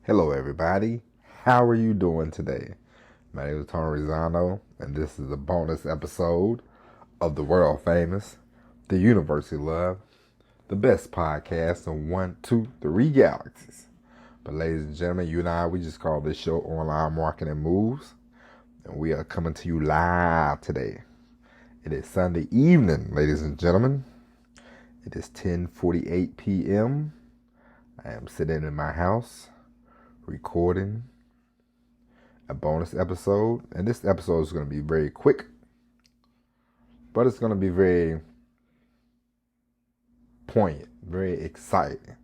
Hello, everybody. How are you doing today? My name is Tony Rizano, and this is a bonus episode of the world famous, the University Love, the best podcast in 1, 2, 3 galaxies. But, ladies and gentlemen, you and I, we just call this show Online Marketing Moves, and we are coming to you live today. It is Sunday evening, ladies and gentlemen. It is 10:48 p.m. I am sitting in my house recording a bonus episode, and this episode is going to be very quick, but it's going to be very poignant, very exciting.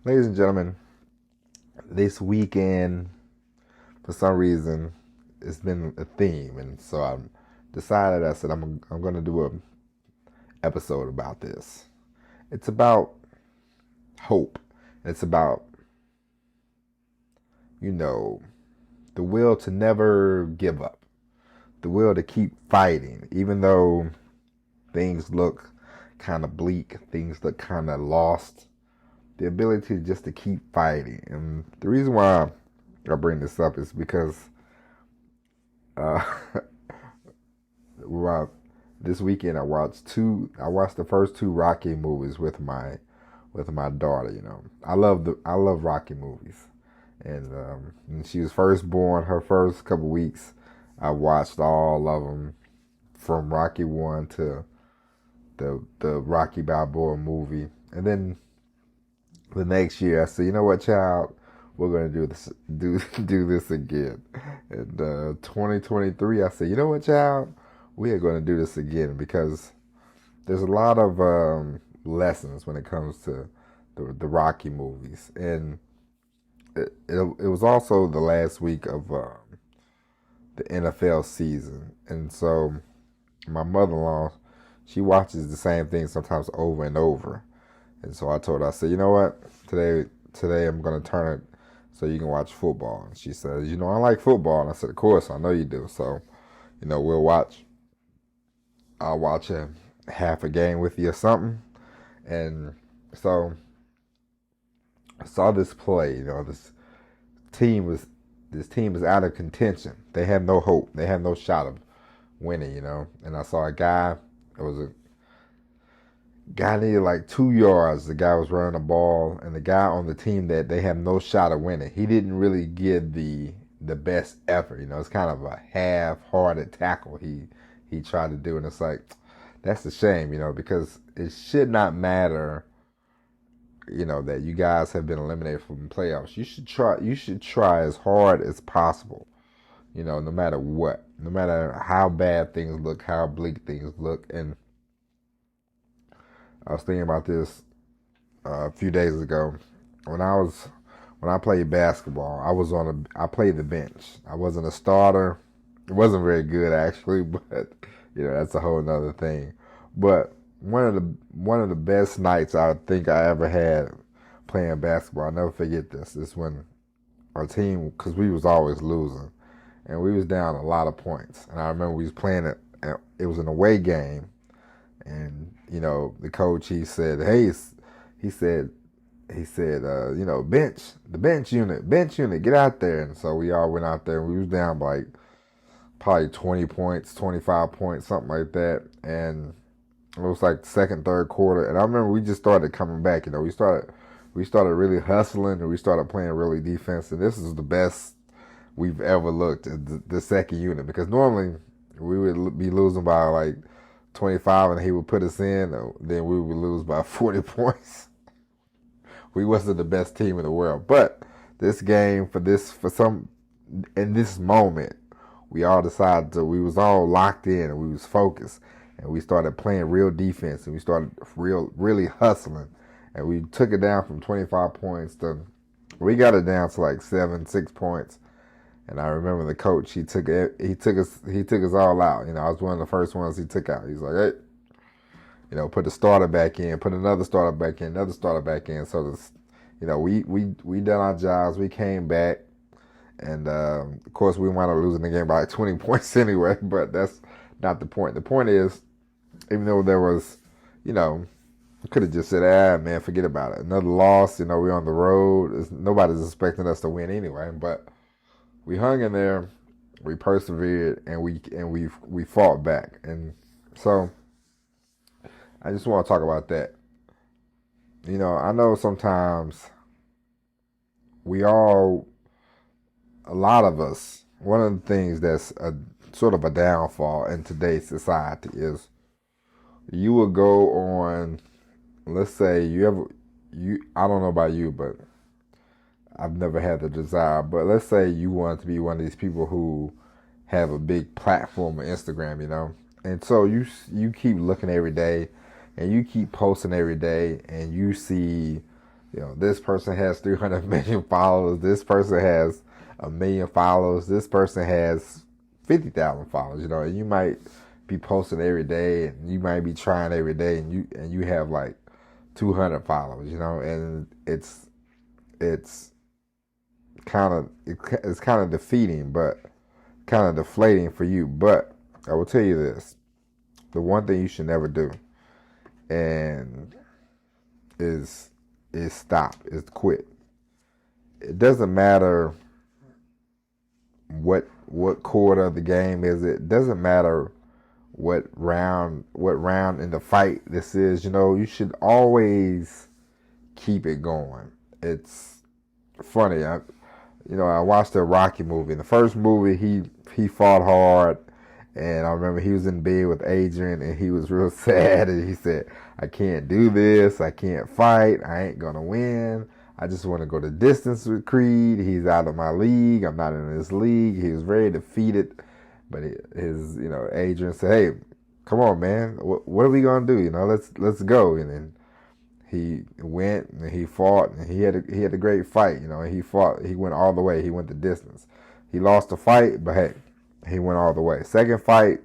Ladies and gentlemen, this weekend, for some reason, it's been a theme, and so I said I'm going to do an episode about this. It's about hope. It's about the will to never give up, the will to keep fighting, even though things look kind of bleak, things look kind of lost, the ability just to keep fighting. And the reason why I bring this up is because this weekend I watched the first two Rocky movies with my daughter. I love Rocky movies. And when she was first born, her first couple weeks, I watched all of them from Rocky 1 to the Rocky Balboa movie. And then the next year, I said, you know what, child? We're going to do this again. And 2023, I said, you know what, child? We are going to do this again because there's a lot of lessons when it comes to the Rocky movies. And it was also the last week of the NFL season, and so my mother-in-law, she watches the same thing sometimes over and over, and so I told her, I said, you know what, today I'm going to turn it so you can watch football. And she says, I like football, and I said, of course, I know you do. So, I'll watch a half a game with you or something, and so I saw this play. This team is out of contention. They have no hope. They have no shot of winning. And I saw a guy. It was a guy needed like 2 yards. The guy was running the ball, and the guy on the team that they have no shot of winning, he didn't really give the best effort. It's kind of a half-hearted tackle he tried to do, and it's like, that's a shame. Because it should not matter, that you guys have been eliminated from the playoffs. You should try as hard as possible, no matter what, no matter how bad things look, how bleak things look. And I was thinking about this a few days ago. When I played basketball, I played the bench. I wasn't a starter. It wasn't very good, actually, but that's a whole nother thing. But one of the best nights I think I ever had playing basketball, I'll never forget this, is when our team, because we was always losing, and we was down a lot of points. And I remember we was playing it was an away game, and the coach, he said, hey, the bench unit, get out there. And so we all went out there, and we was down by like probably 20 points, 25 points, something like that. And it was like the second, third quarter, and I remember we just started coming back. We started really hustling, and we started playing really defense. And this is the best we've ever looked at the second unit, because normally we would be losing by like 25, and he would put us in. Then we would lose by 40 points. We wasn't the best team in the world, but this game, in this moment, we all decided we was all locked in, and we was focused. And we started playing real defense, and we started really hustling. And we took it down from 25 points we got it down to like 6 points. And I remember the coach, he took us all out. I was one of the first ones he took out. He's like, hey, put the starter back in, put another starter back in, another starter back in. So we done our jobs. We came back, and of course we wound up losing the game by like 20 points anyway. But that's not the point. The point is, even though there was, Could have just said, man, forget about it. Another loss, we're on the road. Nobody's expecting us to win anyway. But we hung in there, we persevered, and we fought back. And so I just want to talk about that. I know sometimes a lot of us, one of the things that's a sort of a downfall in today's society is you will go on, let's say I don't know about you, but I've never had the desire, but let's say you want to be one of these people who have a big platform on Instagram, and so you keep looking every day, and you keep posting every day, and you see, this person has 300 million followers, this person has 1 million followers, this person has 50,000 followers, and you might be posting every day, and you might be trying every day, and you have like 200 followers, and it's kind of defeating, but kind of deflating for you. But I will tell you this: the one thing you should never do, and is stop, is quit. It doesn't matter what quarter of the game is. It doesn't matter what round in the fight this is. You should always keep it going. It's funny. I watched the Rocky movie. In the first movie, he fought hard, and I remember he was in bed with Adrian, and he was real sad, and he said, "I can't do this. I can't fight. I ain't gonna win. I just want to go the distance with Creed. He's out of my league. I'm not in his league." He was very defeated, but Adrian said, "Hey, come on, man. What are we gonna do? Let's go." And then he went and he fought, and he had a great fight. He fought. He went all the way. He went the distance. He lost the fight, but hey, he went all the way. Second fight,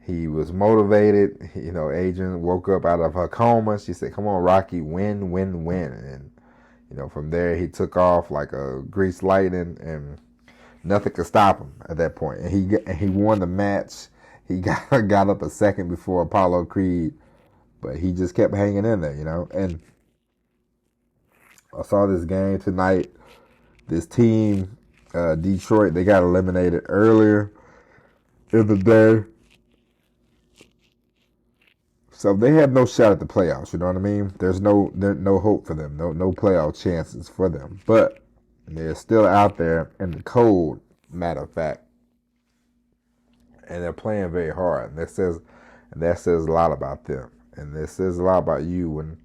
he was motivated. Adrian woke up out of her coma. She said, "Come on, Rocky, win, win, win." And from there he took off like a greased lightning, and nothing could stop him at that point. And he won the match. He got up a second before Apollo Creed, but he just kept hanging in there, And I saw this game tonight. This team, Detroit, they got eliminated earlier in the day. So they have no shot at the playoffs, you know what I mean? There's no hope for them, no playoff chances for them. But they're still out there in the cold, matter of fact. And they're playing very hard. And that says a lot about them. And that says a lot about you when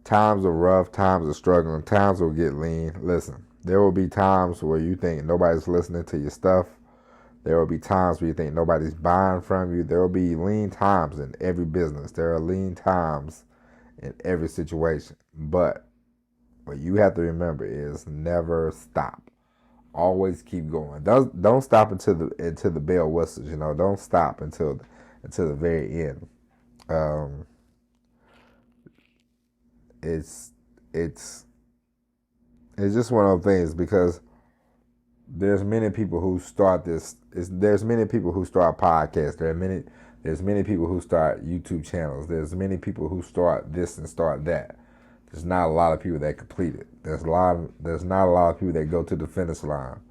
times are rough, times are struggling, times will get lean. Listen, there will be times where you think nobody's listening to your stuff. There will be times where you think nobody's buying from you. There will be lean times in every business. There are lean times in every situation. But what you have to remember is never stop. Always keep going. Don't stop until the bell whistles. Don't stop until the very end. It's just one of those things because there's many people who start this. There's many people who start podcasts. There's many people who start YouTube channels. There's many people who start this and start that. There's not a lot of people that complete it. There's not a lot of people that go to the finish line.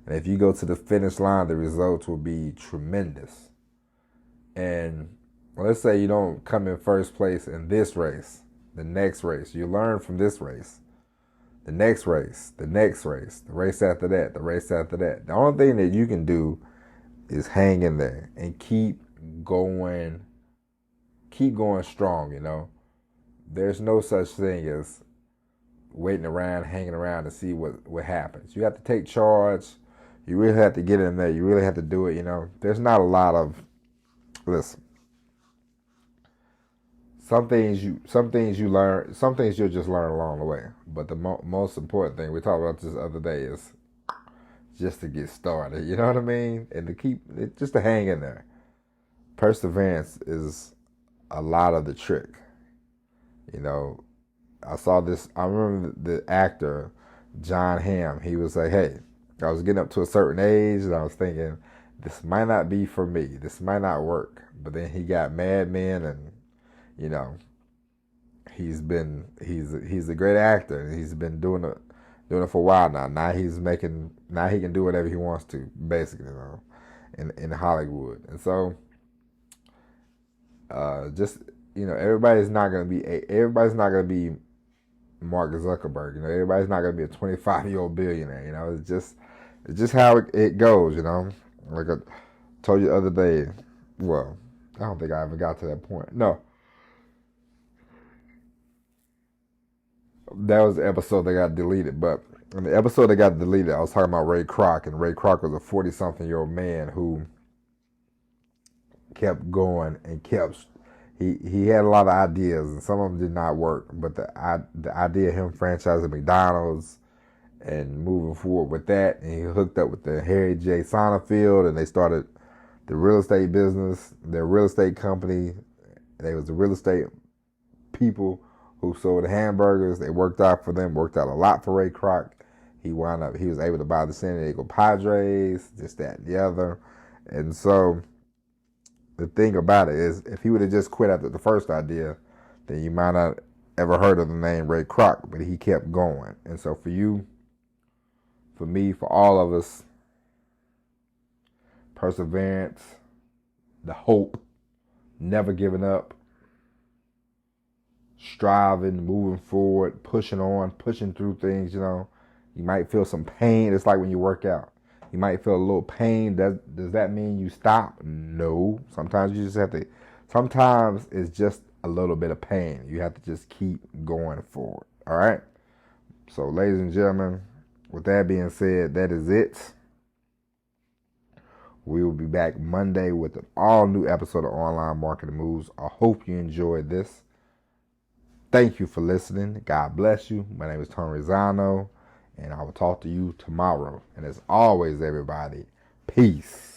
And if you go to the finish line, the results will be tremendous. And let's say you don't come in first place in this race, the next race. You learn from this race. The next race, the next race, the race after that, the race after that. The only thing that you can do is hang in there and keep going strong, There's no such thing as waiting around, hanging around to see what happens. You have to take charge. You really have to get in there. You really have to do it, There's not a lot of, listen, some things you learn, some things you'll just learn along the way. But the most important thing, we talked about this the other day, is just to get started. You know what I mean? And just to hang in there. Perseverance is a lot of the trick. I saw this. I remember the actor John Hamm. He was like, "Hey, I was getting up to a certain age, and I was thinking, this might not be for me. This might not work." But then he got Mad Men, and you know, he's a great actor, and he's been doing it for a while now. Now he can do whatever he wants to, basically, in Hollywood. And so, just everybody's not gonna be Mark Zuckerberg. Everybody's not gonna be a 25-year-old billionaire. It's just how it goes. Like I told you the other day. Well, I don't think I ever got to that point. No, that was the episode that got deleted. But in the episode that got deleted, I was talking about Ray Kroc, and Ray Kroc was a 40-something-year-old man who kept going and kept. He had a lot of ideas, and some of them did not work. But the idea of him franchising McDonald's and moving forward with that, and he hooked up with the Harry J. Sonnenfeld, and they started the real estate business, their real estate company. They was the real estate people who sold hamburgers. They worked out for them, worked out a lot for Ray Kroc. He was able to buy the San Diego Padres, this, that, and the other. And so the thing about it is, if he would have just quit after the first idea, then you might not ever heard of the name Ray Kroc, but he kept going. And so for you, for me, for all of us, perseverance, the hope, never giving up, striving, moving forward, pushing on, pushing through things. You might feel some pain. It's like when you work out. You might feel a little pain. Does that mean you stop? No. Sometimes you just have to. Sometimes it's just a little bit of pain. You have to just keep going forward. All right? So, ladies and gentlemen, with that being said, that is it. We will be back Monday with an all-new episode of Online Marketing Moves. I hope you enjoyed this. Thank you for listening. God bless you. My name is Tony Rizzano, and I will talk to you tomorrow. And as always, everybody, peace.